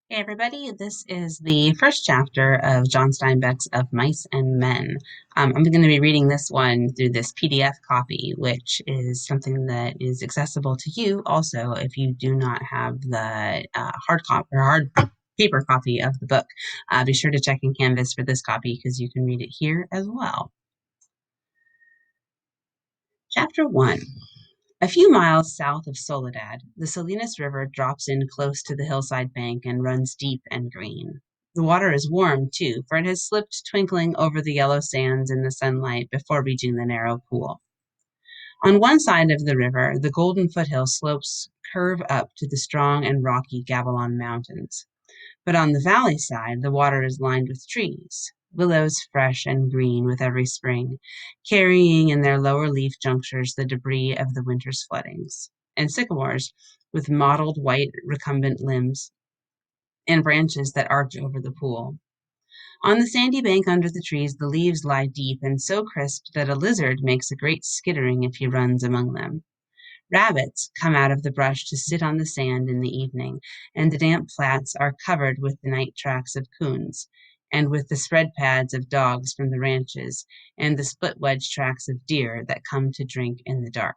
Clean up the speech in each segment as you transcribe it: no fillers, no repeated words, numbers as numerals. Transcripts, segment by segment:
Hey everybody, this is the first chapter of John Steinbeck's Of Mice and Men. I'm going to be reading this one through this PDF copy, which is something that is accessible to you also if you do not have the hard paper copy of the book. Be sure to check in Canvas for this copy because you can read it here as well. Chapter 1. A few miles south of Soledad, the Salinas River drops in close to the hillside bank and runs deep and green. The water is warm, too, for it has slipped twinkling over the yellow sands in the sunlight before reaching the narrow pool. On one side of the river, the golden foothill slopes curve up to the strong and rocky Gavilon Mountains. But on the valley side, the water is lined with trees, willows fresh and green with every spring, carrying in their lower leaf junctures the debris of the winter's floodings, and sycamores with mottled white recumbent limbs and branches that arch over the pool. On the sandy bank under the trees, the leaves lie deep and so crisp that a lizard makes a great skittering if he runs among them. Rabbits come out of the brush to sit on the sand in the evening, and the damp flats are covered with the night tracks of coons, and with the spread pads of dogs from the ranches, and the split wedge tracks of deer that come to drink in the dark.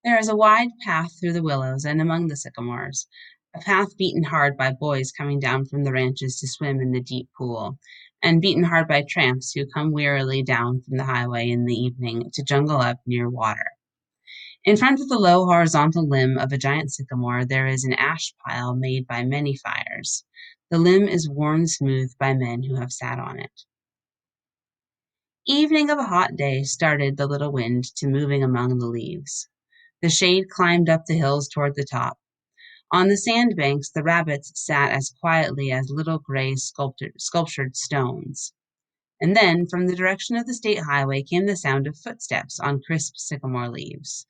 There is a wide path through the willows and among the sycamores, a path beaten hard by boys coming down from the ranches to swim in the deep pool, and beaten hard by tramps who come wearily down from the highway in the evening to jungle up near water. In front of the low horizontal limb of a giant sycamore, there is an ash pile made by many fires. The limb is worn smooth by men who have sat on it. Evening of a hot day started the little wind to moving among the leaves. The shade climbed up the hills toward the top. On the sand banks, the rabbits sat as quietly as little gray sculptured stones. And then, from the direction of the state highway, came the sound of footsteps on crisp sycamore leaves.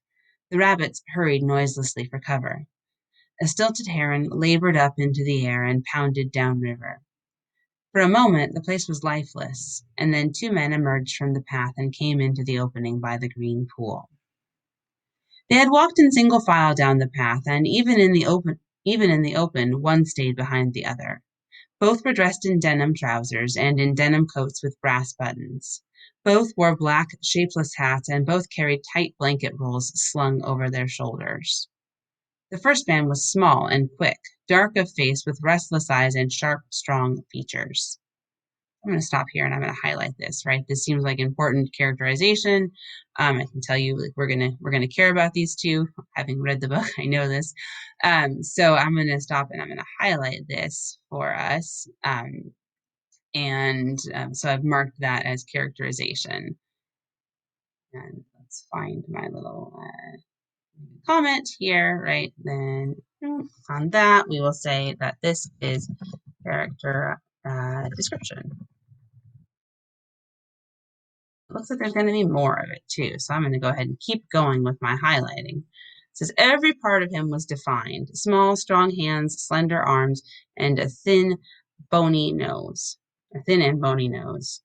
The rabbits hurried noiselessly for cover. A stilted heron labored up into the air and pounded downriver. For a moment, the place was lifeless, and then two men emerged from the path and came into the opening by the green pool. They had walked in single file down the path, and even in the open, one stayed behind the other. Both were dressed in denim trousers and in denim coats with brass buttons. Both wore black, shapeless hats, and both carried tight blanket rolls slung over their shoulders. The first man was small and quick, dark of face with restless eyes and sharp, strong features. I'm going to stop here and I'm going to highlight this, right? This seems like important characterization. I can tell you, like, we're gonna care about these two. Having read the book, I know this. So I'm going to stop and I'm going to highlight this for us. So I've marked that as characterization. And let's find my little comment here, right? Then on that, we will say that this is character description. Looks like there's going to be more of it too. So I'm going to go ahead and keep going with my highlighting. It says every part of him was defined: small, strong hands, slender arms, and a thin, bony nose. A thin and bony nose.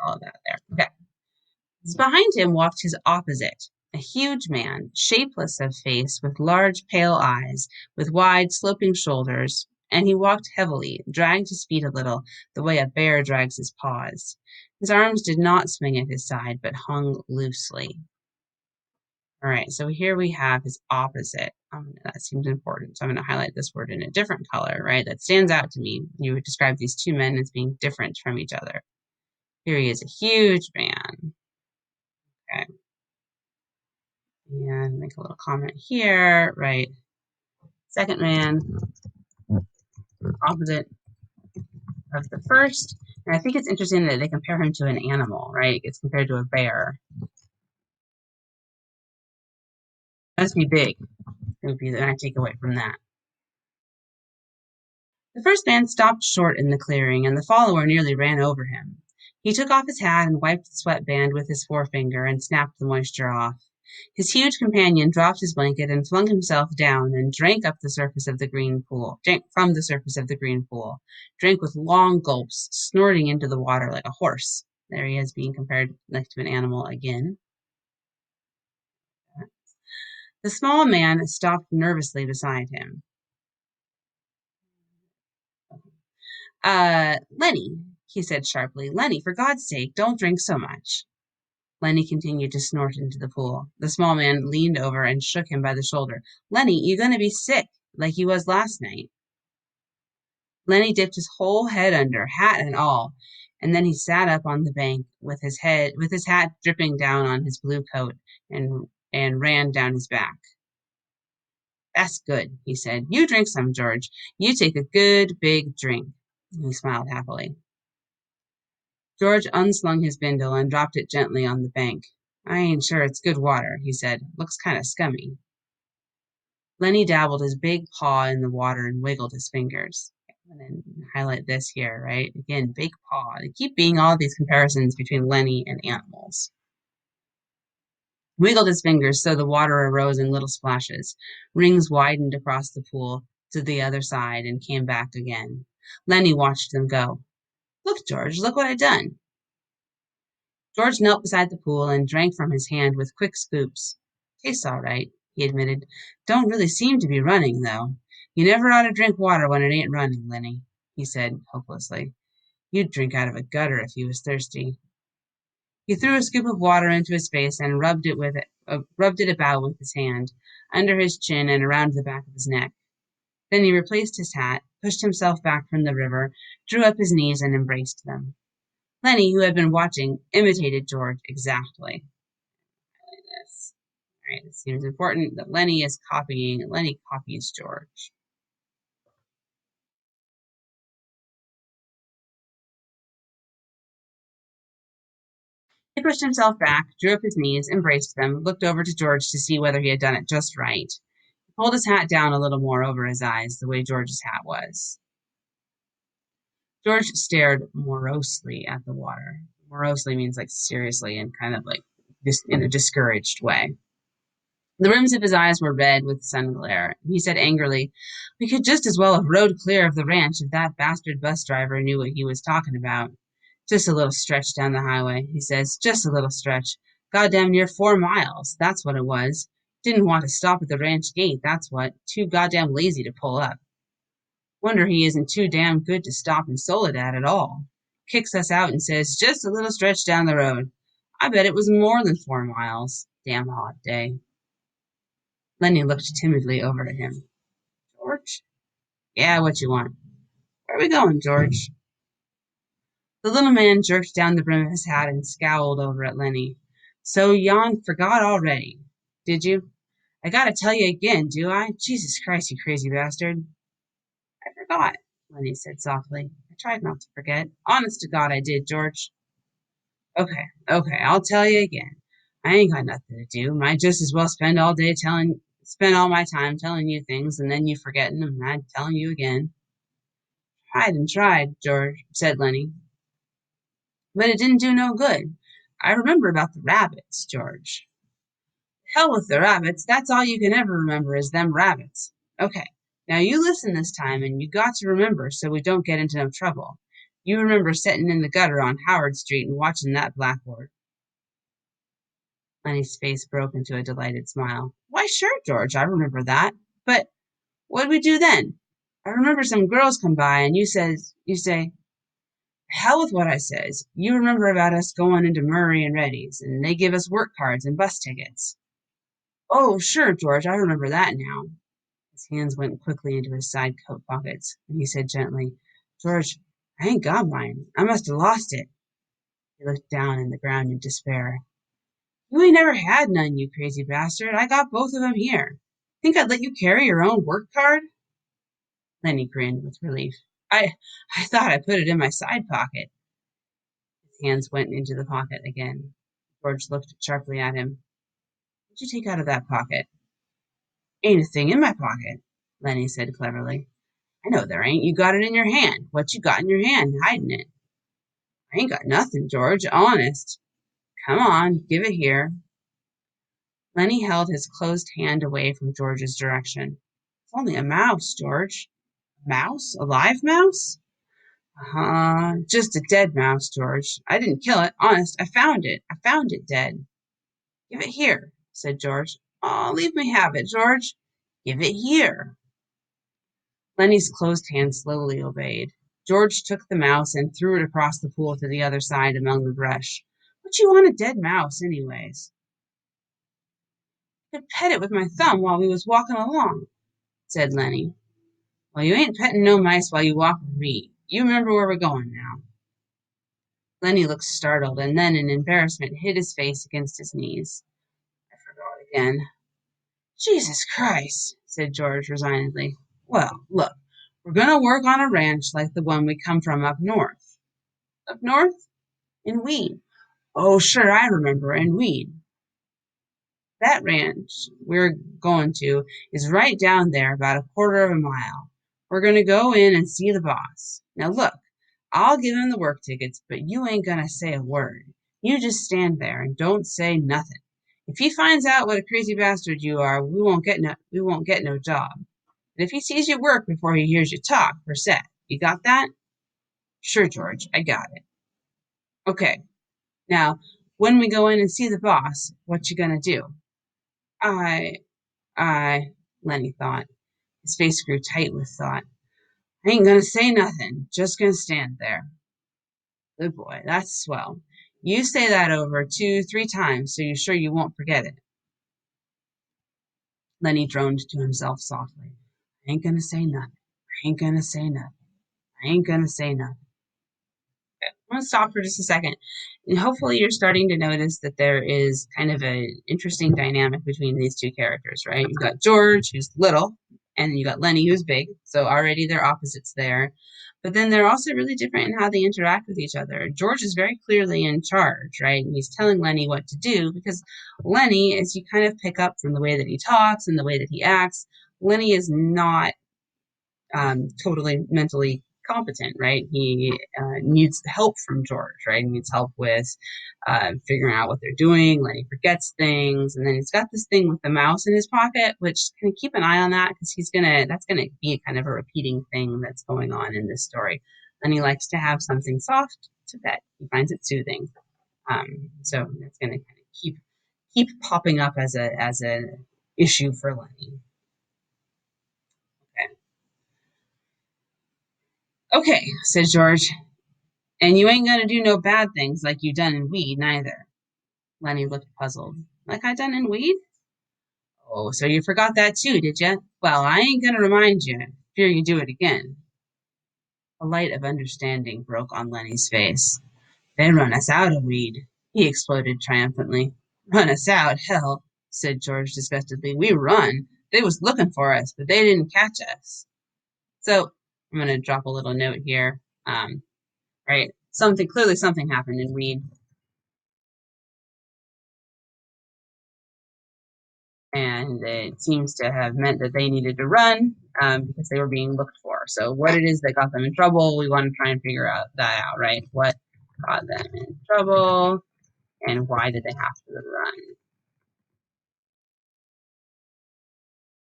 All of that there. Okay. Behind him walked his opposite, a huge man, shapeless of face, with large pale eyes, with wide sloping shoulders, and he walked heavily, dragged his feet a little, the way a bear drags his paws. His arms did not swing at his side, but hung loosely. All right, so here we have his opposite. That seems important. So I'm going to highlight this word in a different color, right? That stands out to me. You would describe these two men as being different from each other. Here he is, a huge man. Okay. And make a little comment here, right? Second man, opposite of the first. And I think it's interesting that they compare him to an animal, right? It's compared to a bear. Must be big, would be the I take away from that. The first man stopped short in the clearing, and the follower nearly ran over him. He took off his hat and wiped the sweatband with his forefinger and snapped the moisture off. His huge companion dropped his blanket and flung himself down and drank up the surface of the green pool, drank from the surface of the green pool, drank with long gulps, snorting into the water like a horse. There he is being compared like to an animal again. The small man stopped nervously beside him. Lennie, he said sharply. Lennie, for God's sake, don't drink so much. Lennie continued to snort into the pool. The small man leaned over and shook him by the shoulder. Lennie, you're going to be sick, like you was last night. Lennie dipped his whole head under, hat and all, and then he sat up on the bank with his hat dripping down on his blue coat and ran down his back. That's good, he said. You drink some, George. You take a good big drink. He smiled happily. George unslung his bindle and dropped it gently on the bank. I ain't sure it's good water, he said. Looks kind of scummy. Lennie dabbled his big paw in the water and wiggled his fingers. And then highlight this here, right? Again, big paw. They keep being all these comparisons between Lennie and animals. Wiggled his fingers so the water arose in little splashes. Rings widened across the pool to the other side and came back again. Lennie watched them go. Look, George, look what I done. George knelt beside the pool and drank from his hand with quick scoops. Tastes all right, he admitted. Don't really seem to be running, though. You never ought to drink water when it ain't running, Lennie, he said hopelessly. You'd drink out of a gutter if you was thirsty. He threw a scoop of water into his face and rubbed it about with his hand, under his chin and around the back of his neck. Then he replaced his hat, pushed himself back from the river, drew up his knees and embraced them. Lennie, who had been watching, imitated George exactly. This. All right, it seems important that Lennie copies George. He pushed himself back, drew up his knees, embraced them, looked over to George to see whether he had done it just right. He pulled his hat down a little more over his eyes, the way George's hat was. George stared morosely at the water. Morosely means like seriously and kind of like just in a discouraged way. The rims of his eyes were red with sun glare. He said angrily, We could just as well have rode clear of the ranch if that bastard bus driver knew what he was talking about. Just a little stretch down the highway, he says. Just a little stretch. Goddamn near 4 miles. That's what it was. Didn't want to stop at the ranch gate, that's what. Too goddamn lazy to pull up. Wonder he isn't too damn good to stop in Soledad at all. Kicks us out and says, just a little stretch down the road. I bet it was more than 4 miles. Damn hot day. Lennie looked timidly over at him. George? Yeah, what you want? Where are we going, George? The little man jerked down the brim of his hat and scowled over at Lennie. So yon forgot already, did you? I gotta tell you again, do I? Jesus Christ, you crazy bastard. I forgot, Lennie said softly. I tried not to forget. Honest to God, I did, George. Okay, I'll tell you again. I ain't got nothing to do. Might just as well spend all my time telling you things and then you forgetting them and I'm telling you again. Tried and tried, George, said Lennie. But it didn't do no good. I remember about the rabbits, George. Hell with the rabbits. That's all you can ever remember is them rabbits. Okay, now you listen this time and you got to remember so we don't get into no trouble. You remember sitting in the gutter on Howard Street and watching that blackboard. Lennie's face broke into a delighted smile. Why, sure, George, I remember that. But what'd we do then? I remember some girls come by and you say, hell with what I says. You remember about us going into Murray and Reddy's and they give us work cards and bus tickets. Oh, sure, George, I remember that now. His hands went quickly into his side coat pockets and he said gently, George, I ain't got mine. I must have lost it. He looked down in the ground in despair. You ain't never had none, you crazy bastard. I got both of 'em here. Think I'd let you carry your own work card? Lennie grinned with relief. I thought I put it in my side pocket. His hands went into the pocket again. George looked sharply at him. What'd you take out of that pocket? Ain't a thing in my pocket, Lennie said cleverly. I know there ain't. You got it in your hand. What you got in your hand, hiding it? I ain't got nothing, George, honest. Come on, give it here. Lennie held his closed hand away from George's direction. It's only a mouse, George. A mouse? A live mouse? Just a dead mouse, George. I didn't kill it, honest. I found it. I found it dead. Give it here, said George. "Aw, leave me have it, George." "Give it here." Lennie's closed hand slowly obeyed. George took the mouse and threw it across the pool to the other side among the brush. "What you want a dead mouse, anyways?" "I could pet it with my thumb while we was walking along," said Lennie. "Well, you ain't petting no mice while you walk with me. You remember where we're going now." Lennie looked startled and then in embarrassment hid his face against his knees. "I forgot again." "Jesus Christ," said George resignedly. "Well, look, we're going to work on a ranch like the one we come from up north." "Up north?" "In Weed." "Oh, sure, I remember, in Weed. That ranch we're going to is right down there, about a quarter of a mile. We're going to go in and see the boss. Now, look, I'll give him the work tickets, but you ain't going to say a word. You just stand there and don't say nothing. If he finds out what a crazy bastard you are, we won't get no job. And if he sees you work before he hears you talk, we're set. You got that?" "Sure, George, I got it." "Okay. Now, when we go in and see the boss, what you gonna do?" I, I, Lennie thought. His face grew tight with thought. "I ain't gonna say nothing. Just gonna stand there." "Good boy. That's swell. You say that over 2, 3 times so you're sure you won't forget it." Lennie droned to himself softly. "I ain't gonna say nothing. I ain't gonna say nothing. I ain't gonna say nothing." I'm going to stop for just a second. And hopefully you're starting to notice that there is kind of an interesting dynamic between these two characters, right? You've got George, who's little, and you got Lennie, who's big. So already they're opposites there. But then they're also really different in how they interact with each other. George is very clearly in charge, right? And he's telling Lennie what to do because Lennie, as you kind of pick up from the way that he talks and the way that he acts, Lennie is not totally mentally competent, right? He needs help from George, right? He needs help with figuring out what they're doing. Lennie forgets things, and then he's got this thing with the mouse in his pocket, which can keep an eye on that because that's gonna be kind of a repeating thing that's going on in this story. Lennie likes to have something soft to pet. He finds it soothing, so that's gonna kind of keep popping up as a issue for Lennie. Okay. "Okay," said George. "And you ain't gonna do no bad things like you done in Weed, neither." Lennie looked puzzled. "Like I done in Weed?" "Oh, so you forgot that too, did ya? Well, I ain't gonna remind you. Fear you do it again." A light of understanding broke on Lennie's face. "They run us out of Weed," he exploded triumphantly. "Run us out, hell," said George disgustedly. "We run. They was looking for us, but they didn't catch us." So I'm gonna drop a little note here. Right? Something happened in Weed. And it seems to have meant that they needed to run because they were being looked for. So what it is that got them in trouble, we want to try and figure that out, right? What got them in trouble, and why did they have to run?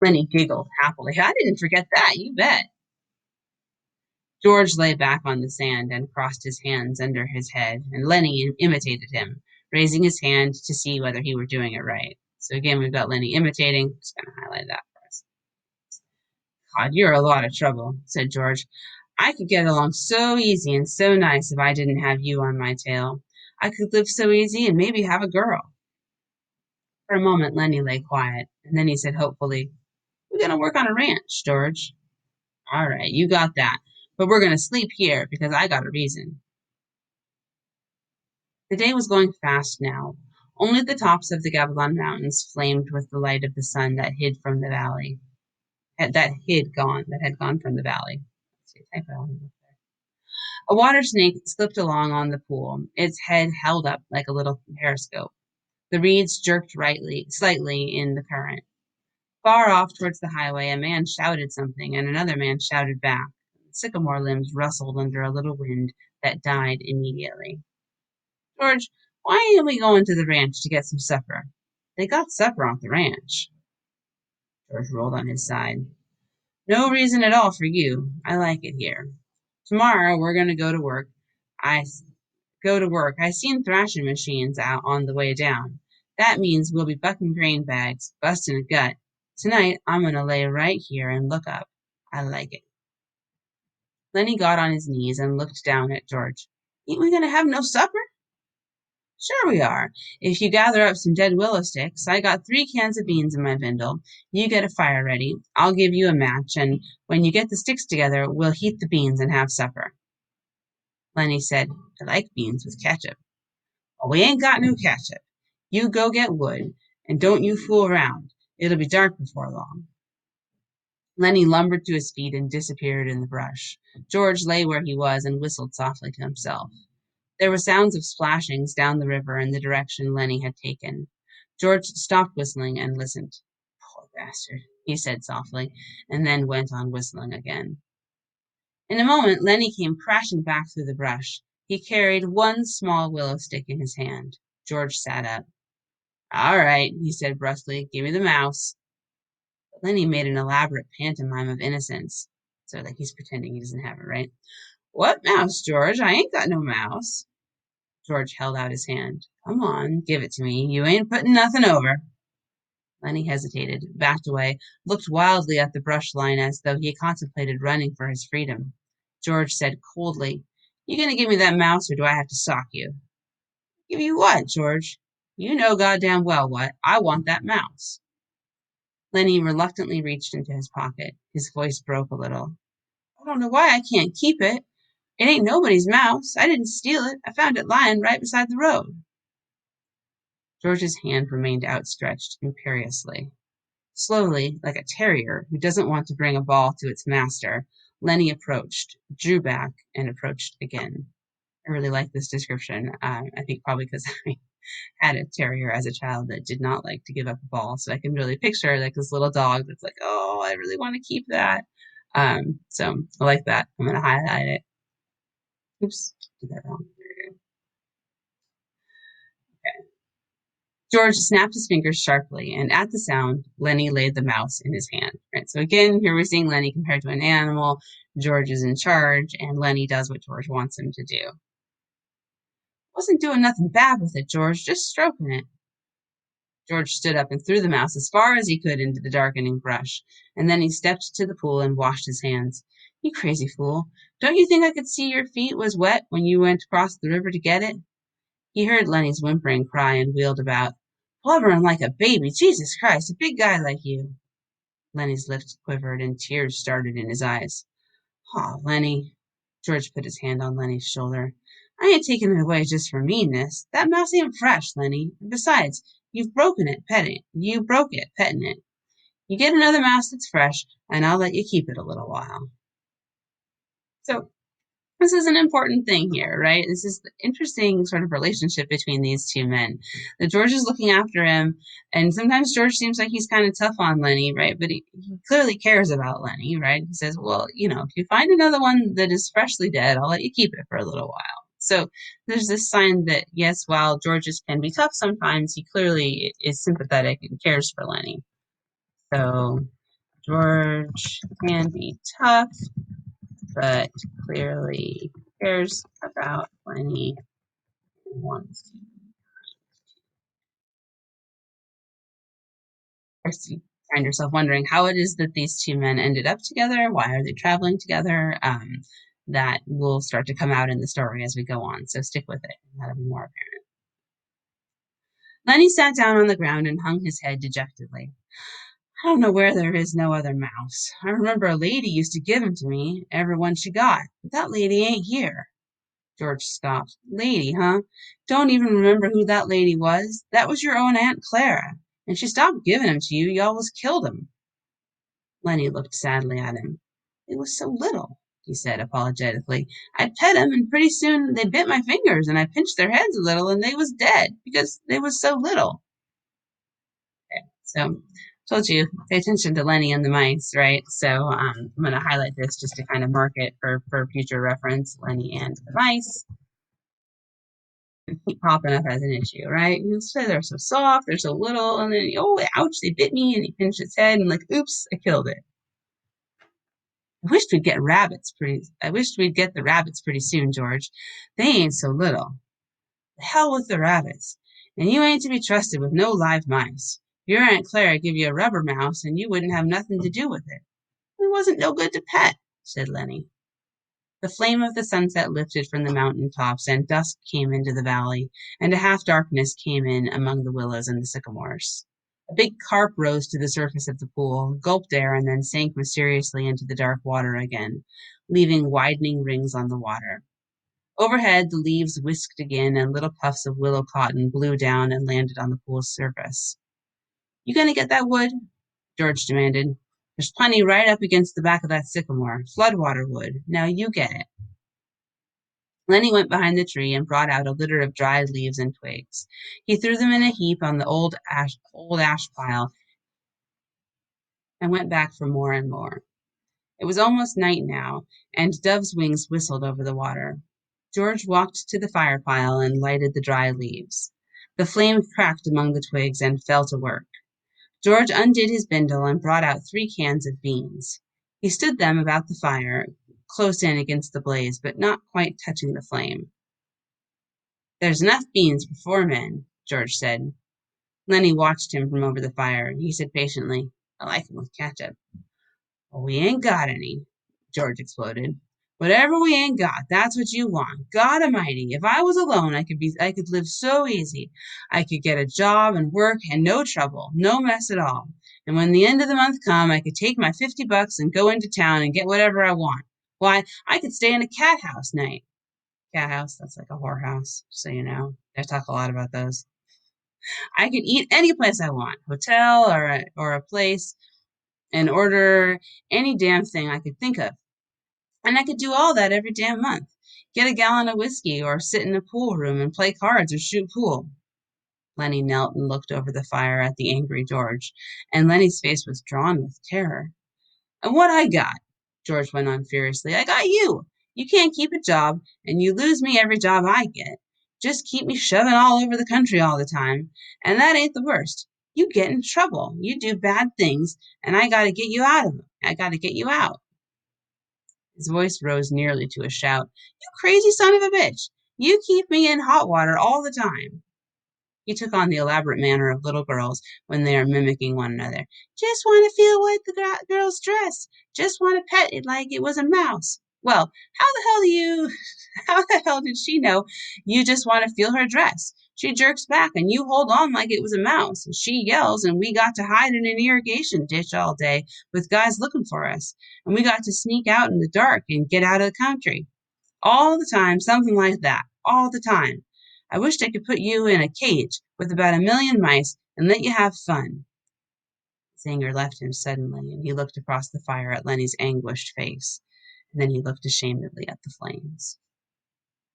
Lennie giggled happily. "I didn't forget that, you bet." George lay back on the sand and crossed his hands under his head, and Lennie imitated him, raising his hand to see whether he were doing it right. So again, we've got Lennie imitating. Just going to highlight that for us. "God, you're a lot of trouble," said George. "I could get along so easy and so nice if I didn't have you on my tail. I could live so easy and maybe have a girl." For a moment, Lennie lay quiet, and then he said hopefully, "We're going to work on a ranch, George." "All right, you got that. But we're going to sleep here because I got a reason." The day was going fast now. Only the tops of the Gavilan Mountains flamed with the light of the sun that hid from the valley. That had gone from the valley. Let's see, typo. A water snake slipped along on the pool, its head held up like a little periscope. The reeds jerked slightly in the current. Far off towards the highway, a man shouted something, and another man shouted back. Sycamore limbs rustled under a little wind that died immediately. "George, why ain't we going to the ranch to get some supper?" "They got supper on the ranch." George rolled on his side. "No reason at all for you. I like it here. Tomorrow we're going to go to work. I seen thrashing machines out on the way down. That means we'll be bucking grain bags, busting a gut. Tonight, I'm going to lay right here and look up. I like it. Lennie got on his knees and looked down at George. Ain't we going to have no supper? Sure we are. If you gather up some dead willow sticks, I got 3 cans of beans in my bindle. You get a fire ready. I'll give you a match, and when you get the sticks together, we'll heat the beans and have supper. Lennie said, I like beans with ketchup. Well, we ain't got no ketchup. You go get wood, and don't you fool around. It'll be dark before long. Lennie lumbered to his feet and disappeared in the brush. George lay where he was and whistled softly to himself. There were sounds of splashings down the river in the direction Lennie had taken. George stopped whistling and listened. Poor bastard, he said softly, and then went on whistling again. In a moment, Lennie came crashing back through the brush. He carried one small willow stick in his hand. George sat up. All right, he said brusquely, give me the mouse. But Lennie made an elaborate pantomime of innocence. So, like, he's pretending he doesn't have it, right? What mouse, George? I ain't got no mouse. George held out his hand. Come on, give it to me. You ain't putting nothing over. Lennie hesitated, backed away, looked wildly at the brush line as though he contemplated running for his freedom. George said coldly, You gonna give me that mouse or do I have to sock you? Give you what, George? You know goddamn well what. I want that mouse. Lennie reluctantly reached into his pocket. His voice broke a little. I don't know why I can't keep it. It ain't nobody's mouse. I didn't steal it. I found it lying right beside the road. George's hand remained outstretched imperiously. Slowly, like a terrier who doesn't want to bring a ball to its master, Lennie approached, drew back, and approached again. I really like this description. I think probably because I had a terrier as a child that did not like to give up a ball. So I can really picture like this little dog that's like, oh, I really want to keep that. So I like that. I'm going to highlight it. Oops, did that wrong. Okay. George snapped his fingers sharply, and at the sound, Lennie laid the mouse in his hand. Right. So again, here we're seeing Lennie compared to an animal. George is in charge, and Lennie does what George wants him to do. Wasn't doing nothing bad with it, George, just stroking it. George stood up and threw the mouse as far as he could into the darkening brush, and then he stepped to the pool and washed his hands. You crazy fool. Don't you think I could see your feet was wet when you went across the river to get it? He heard Lennie's whimpering cry and wheeled about. Blubbering like a baby. Jesus Christ, a big guy like you. Lennie's lips quivered and tears started in his eyes. Aw, Lennie. George put his hand on Lennie's shoulder. I ain't taking it away just for meanness. That mouse ain't fresh, Lennie. And besides, you've broken it, petting it. You broke it, petting it. You get another mouse that's fresh, and I'll let you keep it a little while. So this is an important thing here, right? This is the interesting sort of relationship between these two men. That George is looking after him, and sometimes George seems like he's kind of tough on Lennie, right? But he clearly cares about Lennie, right? He says, well, if you find another one that is freshly dead, I'll let you keep it for a little while. So there's this sign that, yes, while George can be tough sometimes, he clearly is sympathetic and cares for Lennie. So George can be tough, but clearly cares about Lennie and wants to. First, you find yourself wondering how it is that these two men ended up together. Why are they traveling together? That will start to come out in the story as we go on. So stick with it. That'll be more apparent. Lennie sat down on the ground and hung his head dejectedly. I don't know where there is no other mouse. I remember a lady used to give 'em to me, every one she got, but that lady ain't here. George stopped. Lady, huh? Don't even remember who that lady was. That was your own Aunt Clara, and she stopped giving 'em to you. You always killed 'em. Lennie looked sadly at him. They was so little, he said apologetically. I'd pet 'em, and pretty soon they bit my fingers, and I pinched their heads a little, and they was dead because they was so little. Okay, so told you, pay attention to Lennie and the mice, right? So I'm going to highlight this just to kind of mark it for future reference. Lennie and the mice keep popping up as an issue, right? You say they're so soft, they're so little, and then ouch, they bit me, and he pinched its head, and like, oops, I killed it. I wished we'd get the rabbits pretty soon, George. They ain't so little. The hell with the rabbits. And you ain't to be trusted with no live mice. Your Aunt Clara give you a rubber mouse, and you wouldn't have nothing to do with it. It wasn't no good to pet, said Lennie. The flame of the sunset lifted from the mountain tops, and dusk came into the valley, and a half darkness came in among the willows and the sycamores. A big carp rose to the surface of the pool, gulped air, and then sank mysteriously into the dark water again, leaving widening rings on the water. Overhead, the leaves whisked again, and little puffs of willow cotton blew down and landed on the pool's surface. You gonna get that wood? George demanded. There's plenty right up against the back of that sycamore, floodwater wood. Now you get it. Lennie went behind the tree and brought out a litter of dried leaves and twigs. He threw them in a heap on the old ash pile and went back for more and more. It was almost night now, and dove's wings whistled over the water. George walked to the fire pile and lighted the dry leaves. The flame cracked among the twigs and fell to work. George undid his bindle and brought out 3 cans of beans. He stood them about the fire, close in against the blaze, but not quite touching the flame. There's enough beans for 4 men, George said. Lennie watched him from over the fire. He said patiently, I like 'em with ketchup. Well, we ain't got any, George exploded. Whatever we ain't got, that's what you want. God Almighty, if I was alone, I could live so easy. I could get a job and work and no trouble, no mess at all. And when the end of the month come, I could take my $50 and go into town and get whatever I want. Why, I could stay in a cat house night. Cat house, that's like a whorehouse, so you know. I talk a lot about those. I could eat any place I want, hotel or a place, and order any damn thing I could think of. And I could do all that every damn month. Get a gallon of whiskey or sit in a pool room and play cards or shoot pool. Lennie knelt and looked over the fire at the angry George, and Lennie's face was drawn with terror. And what I got, George went on furiously, I got you. You can't keep a job, and you lose me every job I get. Just keep me shoving all over the country all the time. And that ain't the worst. You get in trouble. You do bad things, and I gotta get you out of them. I gotta get you out. His voice rose nearly to a shout. You crazy son of a bitch! You keep me in hot water all the time. He took on the elaborate manner of little girls when they are mimicking one another. Just want to feel what the girl's dress. Just want to pet it like it was a mouse. Well, how the hell did she know you just want to feel her dress? She jerks back and you hold on like it was a mouse. She yells and we got to hide in an irrigation ditch all day with guys looking for us. And we got to sneak out in the dark and get out of the country. All the time, something like that. All the time. I wished I could put you in a cage with about 1,000,000 mice and let you have fun. His anger left him suddenly, and he looked across the fire at Lennie's anguished face. And then he looked ashamedly at the flames.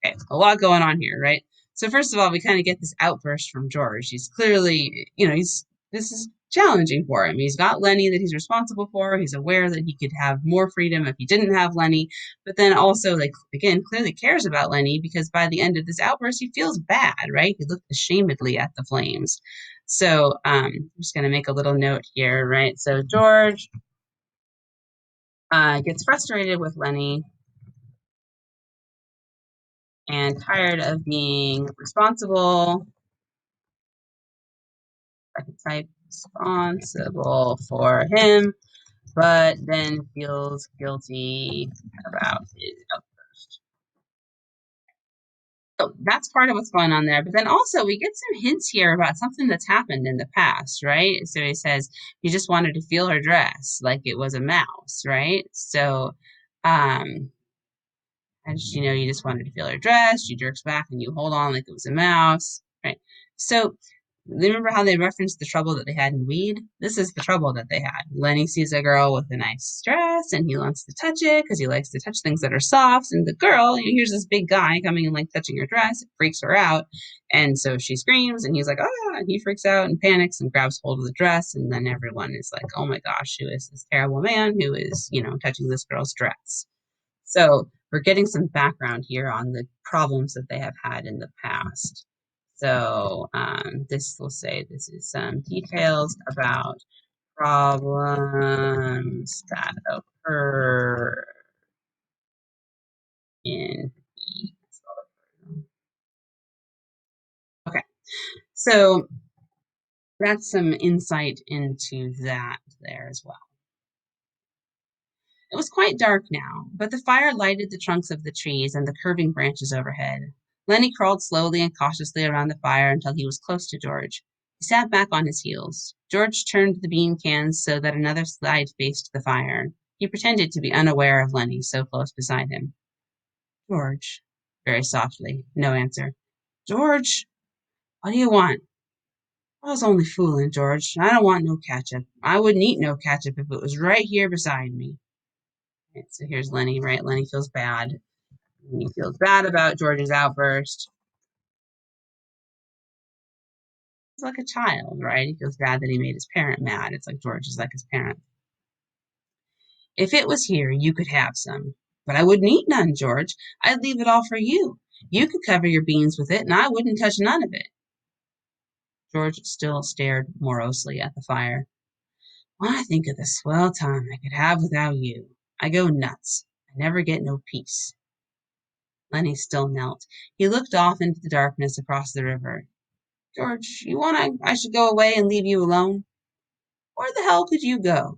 Okay, a lot going on here, right? So first of all, we kind of get this outburst from George. He's clearly, this is challenging for him. He's got Lennie that he's responsible for. He's aware that he could have more freedom if he didn't have Lennie, but then also, like, again, clearly cares about Lennie because by the end of this outburst, he feels bad, right? He looked ashamedly at the flames. So I'm just going to make a little note here, right? So George gets frustrated with Lennie and tired of being responsible. Type responsible for him, but then feels guilty about his outburst. So that's part of what's going on there. But then also we get some hints here about something that's happened in the past, right? So he says he just wanted to feel her dress like it was a mouse, right? So and you just wanted to feel her dress. She jerks back and you hold on like it was a mouse, right? So remember how they referenced the trouble that they had in weed? This is the trouble that they had. Lennie sees a girl with a nice dress and he wants to touch it because he likes to touch things that are soft. And the girl, here's this big guy coming and like touching her dress. It freaks her out. And so she screams and he's like, ah, and he freaks out and panics and grabs hold of the dress. And then everyone is like, oh my gosh, who is this terrible man who is, touching this girl's dress? So we're getting some background here on the problems that they have had in the past. So this will say this is some details about problems that occur in the okay. So that's some insight into that there as well. It was quite dark now, but the fire lighted the trunks of the trees and the curving branches overhead. Lennie crawled slowly and cautiously around the fire until he was close to George. He sat back on his heels. George turned the bean cans so that another side faced the fire. He pretended to be unaware of Lennie so close beside him. George, very softly. No answer. George, what do you want? I was only fooling, George. I don't want no ketchup. I wouldn't eat no ketchup if it was right here beside me. Right, so here's Lennie, right? Lennie feels bad. He feels bad about George's outburst. He's like a child, right? He feels bad that he made his parent mad. It's like George is like his parent. If it was here, you could have some. But I wouldn't eat none, George. I'd leave it all for you. You could cover your beans with it, and I wouldn't touch none of it. George still stared morosely at the fire. When I think of the swell time I could have without you, I go nuts. I never get no peace. Lennie still knelt. He looked off into the darkness across the river. George, you want I should go away and leave you alone? Where the hell could you go?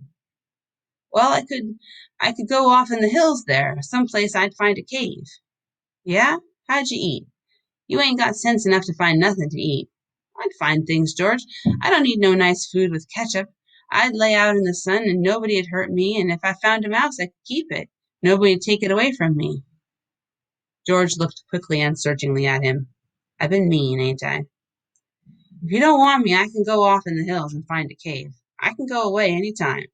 Well, I could go off in the hills there, someplace I'd find a cave. Yeah? How'd you eat? You ain't got sense enough to find nothing to eat. I'd find things, George. I don't need no nice food with ketchup. I'd lay out in the sun and nobody'd hurt me, and if I found a mouse, I could keep it. Nobody'd take it away from me. George looked quickly and searchingly at him. I've been mean, ain't I? If you don't want me, I can go off in the hills and find a cave. I can go away any time.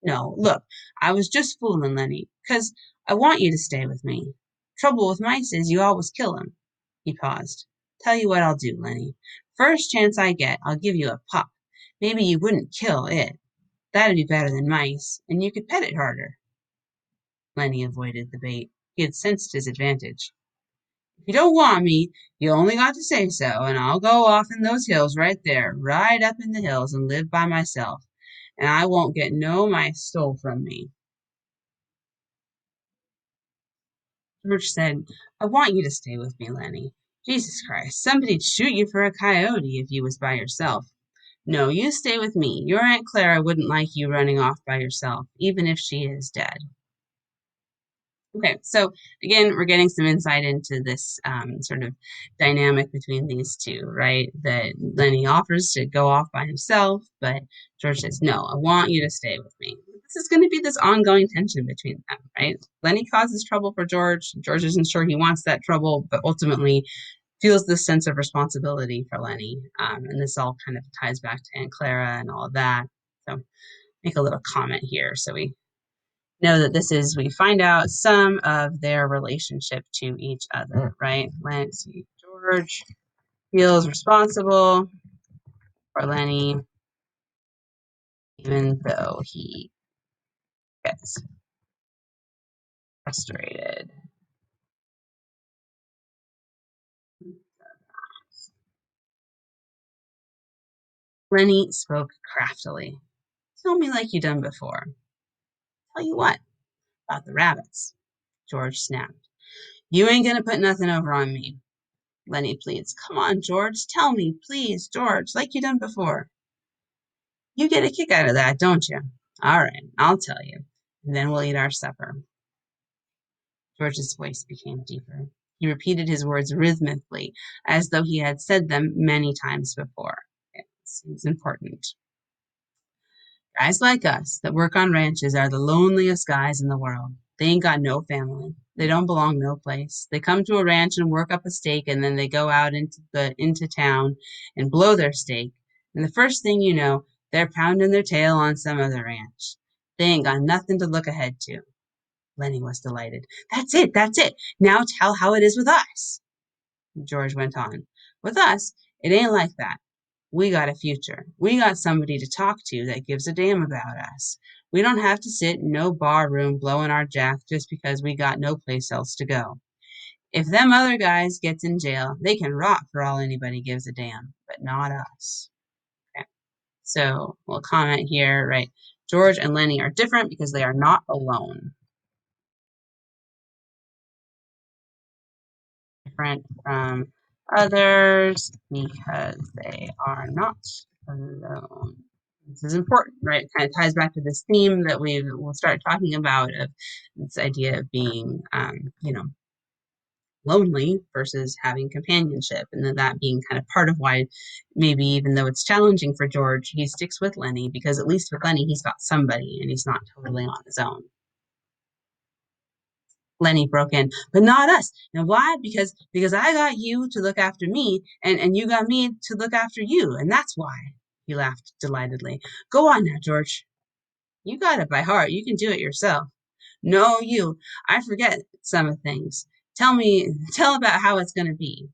No, look, I was just fooling Lennie, 'cause I want you to stay with me. Trouble with mice is you always kill 'em. He paused. Tell you what I'll do, Lennie. First chance I get, I'll give you a pup. Maybe you wouldn't kill it. That'd be better than mice, and you could pet it harder. Lennie avoided the bait. He had sensed his advantage. If you don't want me, you only got to say so, and I'll go off in those hills right there, right up in the hills, and live by myself, and I won't get no mice stole from me. George said, I want you to stay with me, Lennie. Jesus Christ, somebody'd shoot you for a coyote if you was by yourself. No, you stay with me. Your Aunt Clara wouldn't like you running off by yourself, even if she is dead. Okay, so again, we're getting some insight into this sort of dynamic between these two, right? That Lennie offers to go off by himself, but George says, no, I want you to stay with me. This is going to be this ongoing tension between them, right? Lennie causes trouble for George. George isn't sure he wants that trouble, but ultimately feels this sense of responsibility for Lennie. And this all kind of ties back to Aunt Clara and all of that. So make a little comment here so we know that this is, we find out some of their relationship to each other, right? Let's see, George feels responsible for Lennie, even though he gets frustrated. Lennie spoke craftily. Tell me like you done before. Tell you what, about the rabbits. George snapped. You ain't gonna put nothing over on me. Lennie pleads. Come on, George, tell me, please, George, like you done before. You get a kick out of that, don't you? All right, I'll tell you, and then we'll eat our supper. George's voice became deeper. He repeated his words rhythmically, as though he had said them many times before. It seems important. Guys like us that work on ranches are the loneliest guys in the world. They ain't got no family. They don't belong no place. They come to a ranch and work up a stake, and then they go out into town and blow their stake. And the first thing you know, they're pounding their tail on some other ranch. They ain't got nothing to look ahead to. Lennie was delighted. That's it, that's it. Now tell how it is with us. George went on. With us, it ain't like that. We got a future. We got somebody to talk to that gives a damn about us. We don't have to sit in no bar room blowing our jack just because we got no place else to go. If them other guys gets in jail, they can rot for all anybody gives a damn, but not us. Okay. So we'll comment here, right? George and Lennie are different because they are not alone. Different from others because they are not alone. This is important, right? It kind of ties back to this theme that we'll start talking about of this idea of being, lonely versus having companionship, and then that being kind of part of why maybe even though it's challenging for George, he sticks with Lennie because at least with Lennie he's got somebody and he's not totally on his own. Lennie broke in, but not us. And why? Because I got you to look after me, and you got me to look after you, and that's why. He laughed delightedly. Go on now, George. You got it by heart. You can do it yourself. No, you. I forget some of things. Tell about how it's going to be.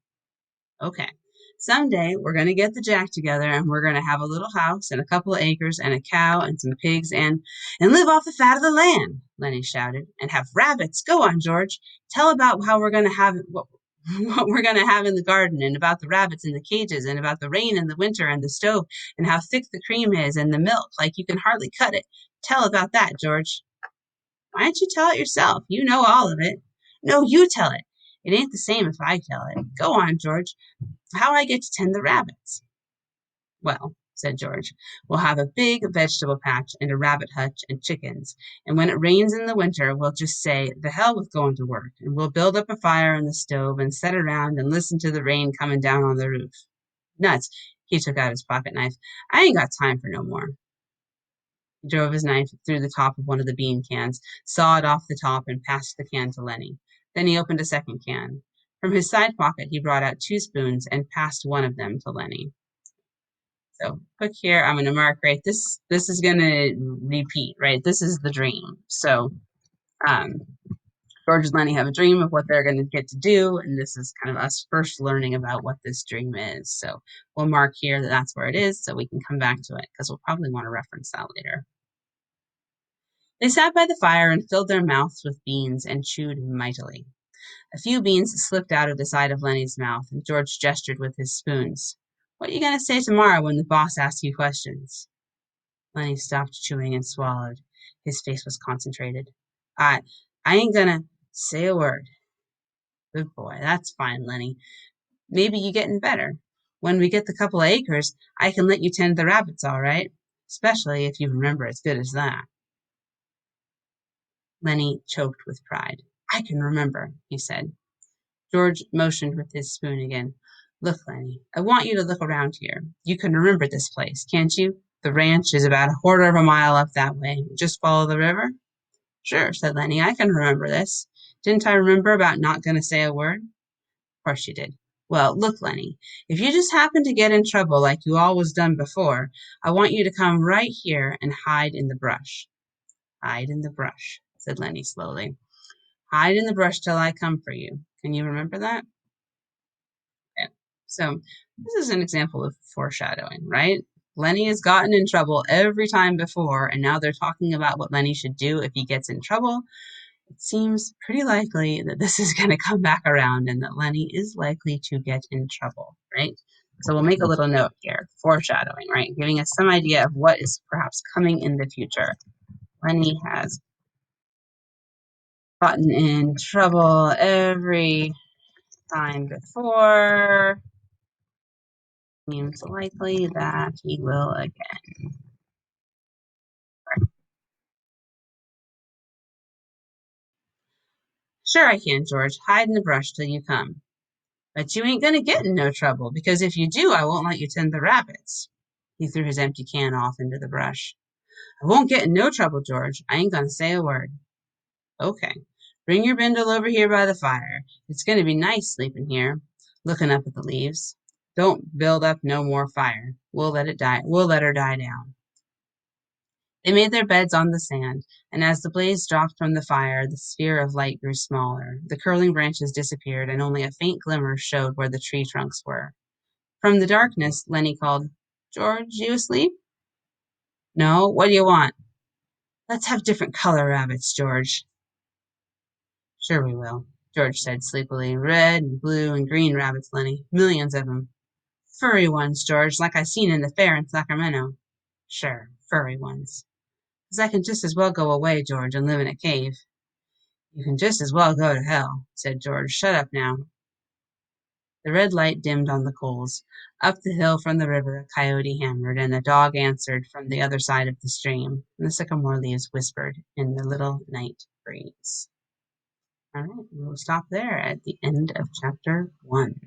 Okay. Someday we're going to get the Jack together and we're going to have a little house and a couple of acres and a cow and some pigs and live off the fat of the land, Lennie shouted, and have rabbits. Go on, George. Tell about how we're going to have what we're going to have in the garden and about the rabbits in the cages and about the rain in the winter and the stove and how thick the cream is and the milk like you can hardly cut it. Tell about that, George. Why don't you tell it yourself? You know all of it. No, you tell it. It ain't the same if I tell it. Go on, George. How I get to tend the rabbits? Well, said George, we'll have a big vegetable patch and a rabbit hutch and chickens. And when it rains in the winter, we'll just say, the hell with going to work. And we'll build up a fire in the stove and sit around and listen to the rain coming down on the roof. Nuts. He took out his pocket knife. I ain't got time for no more. He drove his knife through the top of one of the bean cans, sawed off the top, and passed the can to Lennie. Then he opened a second can. From his side pocket, he brought out 2 spoons and passed one of them to Lennie. So quick here, I'm going to mark, right, this is going to repeat, right? This is the dream. So um, George and Lennie have a dream of what they're going to get to do, and this is kind of us first learning about what this dream is. So we'll mark here that that's where it is so we can come back to it because we'll probably want to reference that later. They sat by the fire and filled their mouths with beans and chewed mightily. A few beans slipped out of the side of Lennie's mouth, and George gestured with his spoons. What you going to say tomorrow when the boss asks you questions? Lennie stopped chewing and swallowed. His face was concentrated. I ain't gonna say a word. Good boy. That's fine, Lennie. Maybe you getting better. When we get the couple of acres, I can let you tend the rabbits, all right? Especially if you remember as good as that. Lennie choked with pride. I can remember, he said. George motioned with his spoon again. Look, Lennie, I want you to look around here. You can remember this place, can't you? The ranch is about a quarter of a mile up that way. Just follow the river? Sure, said Lennie. I can remember this. Didn't I remember about not going to say a word? Of course you did. Well, look, Lennie, if you just happen to get in trouble like you always done before, I want you to come right here and hide in the brush. Hide in the brush, said Lennie slowly. Hide in the brush till I come for you. Can you remember that? Okay. So this is an example of foreshadowing, right? Lennie has gotten in trouble every time before, and now they're talking about what Lennie should do if he gets in trouble. It seems pretty likely that this is going to come back around and that Lennie is likely to get in trouble, right? So we'll make a little note here, foreshadowing, right? Giving us some idea of what is perhaps coming in the future. Lennie has gotten in trouble every time before. Seems likely that he will again. Sure I can, George. Hide in the brush till you come. But you ain't gonna get in no trouble, because if you do, I won't let you tend the rabbits. He threw his empty can off into the brush. I won't get in no trouble, George. I ain't gonna say a word. Okay. Bring your bindle over here by the fire. It's gonna be nice sleeping here, looking up at the leaves. Don't build up no more fire. We'll let it die. We'll let her die down. They made their beds on the sand, and as the blaze dropped from the fire, the sphere of light grew smaller. The curling branches disappeared, and only a faint glimmer showed where the tree trunks were. From the darkness, Lennie called, George, you asleep? No, what do you want? Let's have different color rabbits, George. Sure we will, George said sleepily. Red and blue and green rabbits, Lennie. Millions of 'em. Furry ones, George, like I seen in the fair in Sacramento. Sure, furry ones. 'Cause I can just as well go away, George, and live in a cave. You can just as well go to hell, said George. Shut up now. The red light dimmed on the coals. Up the hill from the river a coyote hammered, and a dog answered from the other side of the stream. And the sycamore leaves whispered in the little night breeze. All right, we'll stop there at the end of chapter 1.